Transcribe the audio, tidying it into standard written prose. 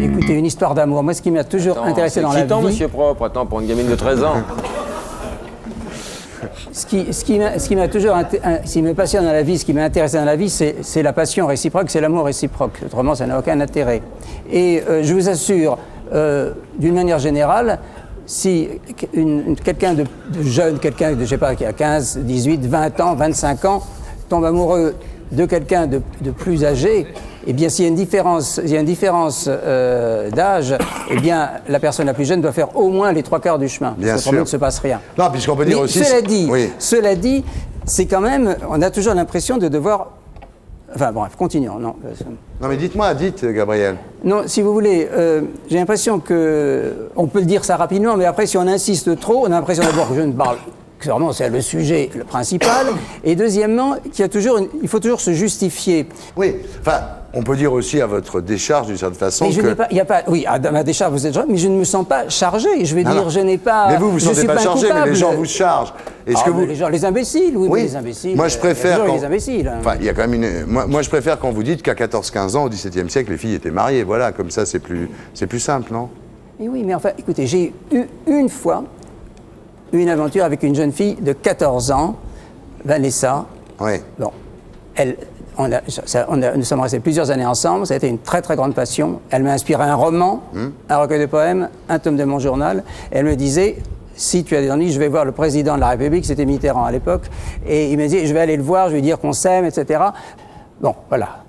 Écoutez, une histoire d'amour. Moi, ce qui m'a toujours intéressé dans la vie... C'est excitant, monsieur Propre. Attends, pour une gamine de 13 ans. Ce qui m'a toujours... Ce qui me passionne dans la vie, ce qui m'a intéressé dans la vie, c'est la passion réciproque, c'est l'amour réciproque. Autrement, ça n'a aucun intérêt. Et je vous assure, d'une manière générale, si quelqu'un de jeune, quelqu'un de, je sais pas, qui a 15, 18, 20 ans, 25 ans, tombe amoureux de quelqu'un de plus âgé, eh bien, s'il y a une différence d'âge, eh bien, la personne la plus jeune doit faire au moins les 3/4 du chemin. Bien sûr. Il ne se passe rien. Non, puisqu'on peut dire Mais aussi... Cela dit, c'est quand même... On a toujours l'impression de devoir... Enfin, bref, continuons. Non, mais dites, Gabriel. Non, si vous voulez, j'ai l'impression que... On peut le dire ça rapidement, mais après, si on insiste trop, on a l'impression d'abord que je ne parle... Clairement, c'est le sujet le principal. Et deuxièmement, il faut toujours se justifier. Oui, enfin, on peut dire aussi à votre décharge, d'une certaine façon, oui, à ma décharge, vous êtes gentil, mais je ne me sens pas chargé. Je veux dire, je n'ai pas... Mais vous ne sentez pas chargé, mais les gens vous chargent. Est-ce que vous... les imbéciles, oui, mais les imbéciles... Moi, je préfère... les imbéciles. Enfin, il y a quand même une... Moi, je préfère quand vous dites qu'à 14-15 ans, au XVIIe siècle, les filles étaient mariées. Voilà, comme ça, c'est plus simple, non? Et oui, mais enfin, écoutez, j'ai eu une fois une aventure avec une jeune fille de 14 ans, Vanessa. Oui. Bon, nous sommes restés plusieurs années ensemble, ça a été une très très grande passion. Elle m'a inspiré un roman, un recueil de poèmes, un tome de mon journal. Et elle me disait, si tu as des ennuis, je vais voir le président de la République, c'était Mitterrand à l'époque, et il me disait, je vais aller le voir, je vais lui dire qu'on s'aime, etc. Bon, voilà.